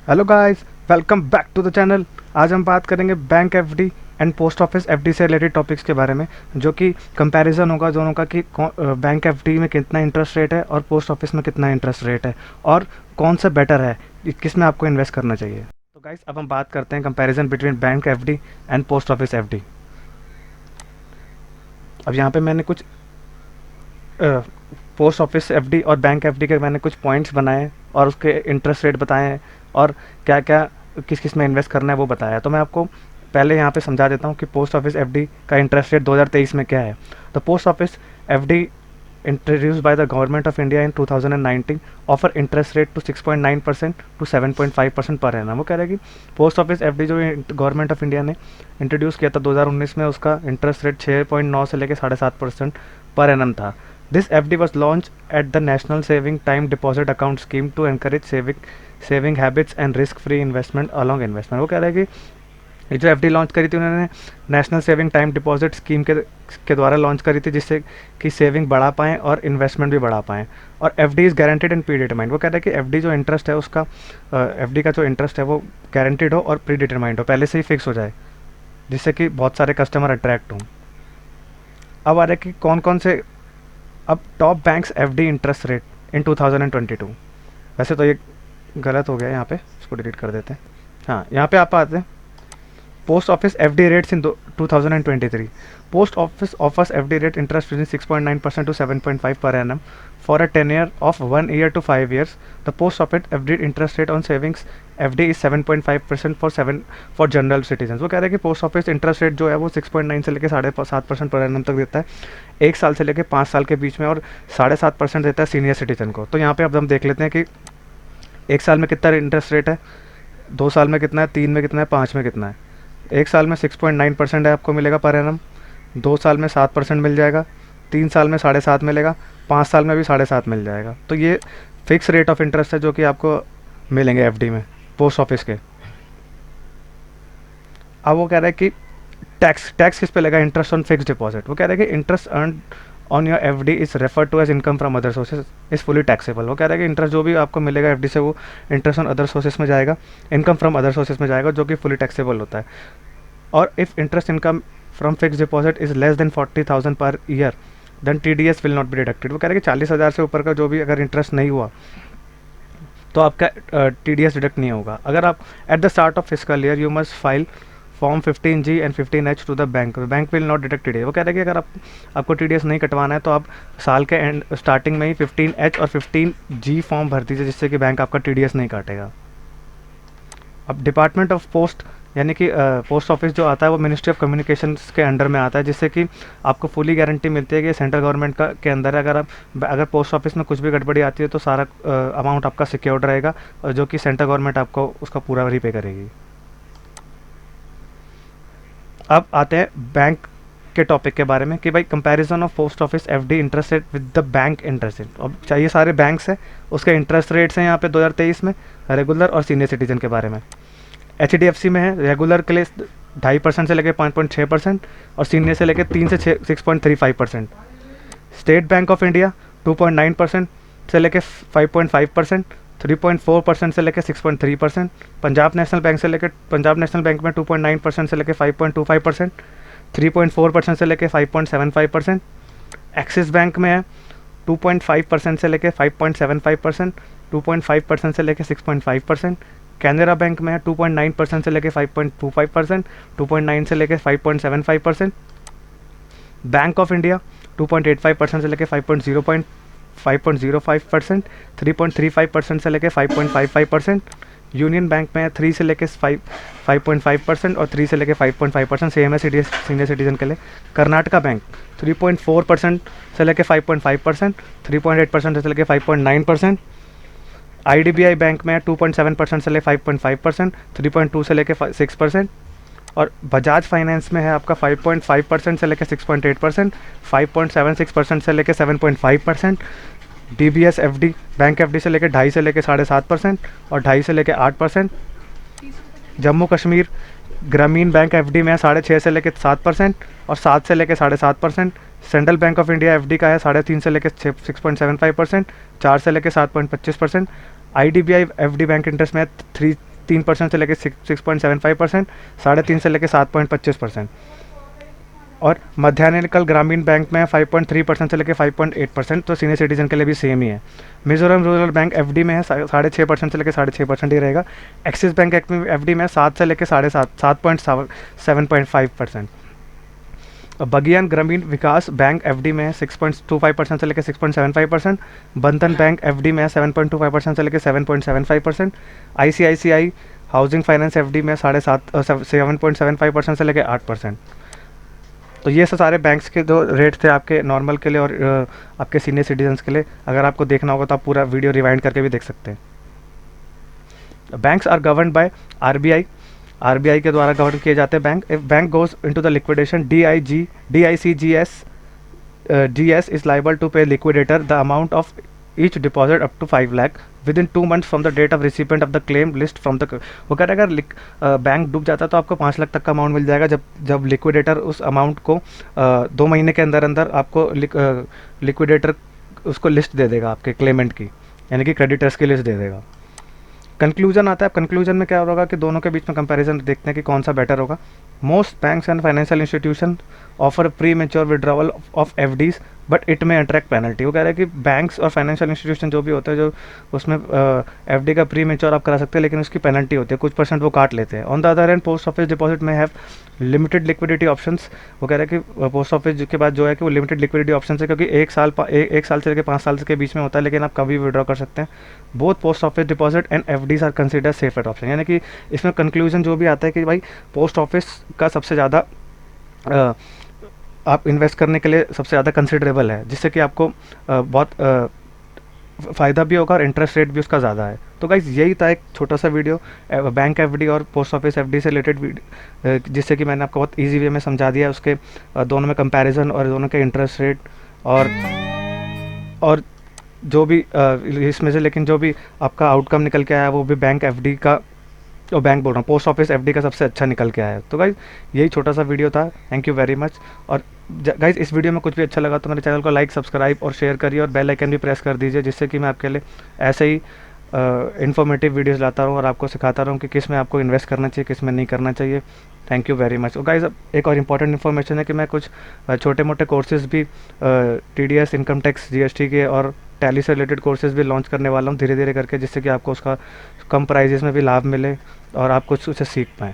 Hello guys, welcome back to the channel. आज हम बात करेंगे bank FD and post office FD से रिलेटेड टॉपिक्स के बारे में, जो कि कंपैरिजन होगा दोनों का कि बैंक एफडी में कितना इंटरेस्ट रेट है और पोस्ट ऑफिस में कितना इंटरेस्ट रेट है और कौन सा बेटर है, किस में आपको इन्वेस्ट करना चाहिए। तो गाइस, अब हम बात करते हैं comparison between bank FD and post office FD. अब यहाँ पे मैंने कुछ पोस्ट ऑफिस एफडी और बैंक एफडी के मैंने कुछ पॉइंट्स बनाए और उसके इंटरेस्ट रेट बताए हैं और क्या क्या किस किस में इन्वेस्ट करना है वो बताया। तो मैं आपको पहले यहाँ पे समझा देता हूँ कि पोस्ट ऑफिस एफडी का इंटरेस्ट रेट 2023 में क्या है। तो post office FD introduced by the government of India in 2019 offer interest rate to 6.9% to 7.5% पर annum। वो कह रहा है कि पोस्ट ऑफिस एफडी जो गवर्नमेंट ऑफ इंडिया ने इंट्रोड्यूस किया था 2019 में, उसका इंटरेस्ट रेट 6.9 से लेकर 7.5% पर एनम था। This FD was launch at the national saving time deposit account scheme to encourage saving habits and risk free investment along investment. वो कह रहा है कि ये जो एफडी लॉन्च करी थी उन्होंने national saving time deposit scheme के द्वारा लॉन्च करी थी, जिससे कि सेविंग बढ़ा पाएँ और इन्वेस्टमेंट भी बढ़ा पाएँ। और FD is guaranteed and pre determined. वो कहता है कि एफडी जो इंटरेस्ट है उसका एफडी का जो इंटरेस्ट है वो गारंटीड हो और प्री डिटरमाइंड हो, पहले से ही फिक्स हो जाए, जिससे कि बहुत सारे कस्टमर अट्रैक्ट हों। अब आ रहा है कि कौन कौन से अब top banks FD interest rate in 2022। वैसे तो ये गलत हो गया, यहाँ पे इसको डिलीट कर देते हैं। हाँ, यहाँ पे आप आते हैं Post Office FD rates in 2023. Post Office offers FD rate interest between 6.9% to 7.5 per annum for a tenure of 1 year to 5 years. The Post Office FD interest rate on savings FD is 7.5% for general citizens। वो कह रहे हैं कि post office interest rate जो है वो 6.9 से लेकर 7.5% पर एनम तक देता है 1 साल से लेकर 5 साल के बीच में, और 7.5% देता है सीनियर सिटीजन को। तो यहाँ पे अब हम देख लेते हैं कि 1 साल में कितना इंटरेस्ट रेट है, 2 साल में कितना है, 3 में कितना है, 5 में कितना है। 1 साल में 6.9% है आपको मिलेगा पर एनम, 2 साल में 7% मिल जाएगा, 3 साल में 7.5 मिलेगा, 5 साल में भी 7.5 मिल जाएगा। तो ये फिक्स रेट ऑफ इंटरेस्ट है जो कि आपको मिलेंगे एफडी में पोस्ट ऑफिस के। अब वो कह रहा है कि टैक्स किस पे लगा, इंटरेस्ट ऑन फिक्स डिपॉजिट। वो कह रहा है कि interest earn on your FD is refer to as income from other sources is fully taxable. वो कह रहा है कि इंटरेस्ट जो भी आपको मिलेगा एफडी से वो इंटरेस्ट ऑन अदर सोर्सेज में जाएगा, इनकम फ्रॉम अदर सोर्सेज में जाएगा, जो कि फुली टैक्सेबल होता है। और if interest income from fix deposit is less than 40,000 per year then TDS will not be deducted. वो कह रहे हैं कि 40,000 से ऊपर का जो भी अगर इंटरेस्ट नहीं हुआ तो आपका TDS डिडक्ट नहीं होगा। अगर आप at the start of fiscal year you must file form 15G and 15H to the bank will not deduct TDS। वो कह रहे हैं कि अगर आपको TDS नहीं कटवाना है तो आप साल के एंड स्टार्टिंग में ही 15H और 15G फॉर्म भर दीजिए, जिससे कि बैंक आपका TDS नहीं काटेगा। अब डिपार्टमेंट ऑफ पोस्ट यानी कि पोस्ट ऑफिस जो आता है वो मिनिस्ट्री ऑफ कम्युनिकेशंस के अंडर में आता है, जिससे कि आपको फुली गारंटी मिलती है कि सेंट्रल गवर्नमेंट का के अंदर है। अगर पोस्ट ऑफिस में कुछ भी गड़बड़ी आती है तो सारा अमाउंट आपका सिक्योर्ड रहेगा, और जो कि सेंट्रल गवर्नमेंट आपको उसका पूरा रीपे करेगी। अब आते हैं बैंक के टॉपिक के बारे में कि भाई comparison of post office FD interest rate with the bank interest rate. अब चाहिए सारे बैंक्स हैं, उसके इंटरेस्ट रेट्स हैं यहाँ पे 2023 में रेगुलर और सीनियर सिटीजन के बारे में। HDFC में है रेगुलर के लिए 2.5% से लेकर 5.6% और सीनियर से लेकर 3 से 6.35%। स्टेट बैंक ऑफ इंडिया 2.9% से लेकर 5.5%, 3.4% से लेकर 6.3%। पंजाब नेशनल बैंक में 2.9% से लेकर 5.25%, 3.4% से लेकर 5.75%। एक्सिस बैंक में है 2.5% से लेकर 5.75%, 2.5% से लेकर 6.5%। कैनरा बैंक में है 2.9% से लेकर 5.25%, 2.9 से लेकर 5.75%। बैंक ऑफ इंडिया 2.85% से लेकर 5.05%, 3.35% से लेकर 5.55%। यूनियन बैंक में है 3 से लेकर 5.5% और 3 से लेकर 5.5%, सेम है सीनियर सिटीजन के लिए। कर्नाटका बैंक 3.4% से लेकर 5.5%, 3.8% से लेकर 5.9%। IDBI बैंक में 2.7% से लेकर 5.5%, 3.2 से लेकर 6%। और बजाज फाइनेंस में है आपका 5.5% से लेकर 6.8%, 5.76% से लेकर 7.5%। DBS FD बैंक FD से लेकर 2.5 से लेकर 7.5% और 2.5 से लेकर 8%। जम्मू कश्मीर ग्रामीण बैंक FD में है 6.5 से लेकर 7% और 7 से लेकर 7.5%। Central bank of India FD का है 3.5 से लेकर 6.75%, 4 से लेकर 7.25%। IDBI FD बैंक इंटरेस्ट में है 3% से लेकर 6.75%, 3.5 से लेकर 7.25%। और मध्यानिकल ग्रामीण बैंक में 5.3% से लेकर 5.8%, तो सीनियर सिटीजन के लिए भी सेम ही है। मिजोरम रूरल बैंक एफडी में है 6.5% से लेकर 6.5% ही रहेगा। एक्सिस बैंक एफडी में 7 से लेकर 7.5%। बगियान ग्रामीण विकास बैंक एफडी में 6.25% से लेकर 6.75%। बंधन बैंक एफडी में 7.25% से लेकर 7.75%। आईसीआईसीआई हाउसिंग फाइनेंस एफडी में 7.75% से लेकर 8%। तो ये सारे बैंक्स के जो रेट थे आपके नॉर्मल के लिए और आपके सीनियर सिटीजन्स के लिए। अगर आपको देखना होगा तो आप पूरा वीडियो रिवाइंड करके भी देख सकते हैं। Banks are govern by RBI, RBI के द्वारा गवर्न किए जाते हैं bank. If bank goes into the liquidation, DICGS is liable to pay liquidator the amount of each deposit up to 5 lakh within 2 months from the date of recipient of the claim list from the. वो कह रहे हैं अगर bank डूब जाता है तो आपको 5 लाख तक का अमाउंट मिल जाएगा जब लिक्विडेटर उस अमाउंट को 2 महीने के अंदर अंदर आपको लिक्विडेटर उसको लिस्ट दे देगा आपके क्लेमेंट की, यानी कि क्रेडिटर्स की लिस्ट दे देगा। कंक्लूजन आता है। कंक्लूजन में क्या होगा कि दोनों के बीच में कंपैरिजन देखते हैं कि कौन सा बेटर होगा। Most banks and financial institution offer pre mature withdrawal of FDs but it में अट्रैक्ट पेनल्टी। वो कह रहे हैं कि बैंक्स और फाइनेंशियल इंस्टीट्यूशन जो भी होते हैं जो उसमें एफडी का प्री मेच्योर आप करा सकते हैं, लेकिन उसकी पेनल्टी होती है, कुछ % वो काट लेते हैं। On the other hand post office deposit में हैव लिमिटेड लिक्विडिटी ऑप्शंस। वो कह रहे हैं कि पोस्ट ऑफिस के बाद जो है कि वो लिमिटेड लिक्विडिटी ऑप्शन है, क्योंकि एक साल से लेकर 5 साल के बीच में होता है, लेकिन आप कभी विड्रॉ कर सकते हैं। Both post office deposit and FDs are consider safer option. यानी कि इसमें कंक्लूजन जो भी आता है कि भाई पोस्ट ऑफिस का सबसे ज़्यादा आप इन्वेस्ट करने के लिए सबसे ज़्यादा कंसिडरेबल है, जिससे कि आपको बहुत फ़ायदा भी होगा और इंटरेस्ट रेट भी उसका ज़्यादा है। तो गाइज़ यही था एक छोटा सा वीडियो बैंक एफडी और पोस्ट ऑफिस एफडी से रिलेटेड, जिससे कि मैंने आपको बहुत इजी वे में समझा दिया उसके दोनों में कंपैरिजन और दोनों के इंटरेस्ट रेट और जो भी इसमें से, लेकिन जो भी आपका आउटकम निकल के आया वो भी बैंक एफडी का, और बैंक बोल रहा हूँ पोस्ट ऑफिस एफडी का सबसे अच्छा निकल के आया है। तो गाइज़ यही छोटा सा वीडियो था। Thank you very much. और गाइज़ इस वीडियो में कुछ भी अच्छा लगा तो मेरे चैनल को लाइक, सब्सक्राइब और शेयर करिए और बेल आइकन भी प्रेस कर दीजिए, जिससे कि मैं आपके लिए ऐसे ही इन्फॉर्मेटिव वीडियोस लाता रहूँ और आपको सिखाता रहूँ कि किस में आपको इन्वेस्ट करना चाहिए, किस में नहीं करना चाहिए। Thank you very much. और गाइज़ एक और इम्पॉर्टेंट इन्फॉर्मेशन है कि मैं कुछ छोटे मोटे कोर्सेज़ भी TDS, इनकम टैक्स, GST के और टैली से रिलेटेड कोर्सेज़ भी लॉन्च करने वाला हूँ धीरे धीरे करके, जिससे कि आपको उसका कम प्राइजेस में भी लाभ मिले और आप कुछ उसे सीख पाएँ।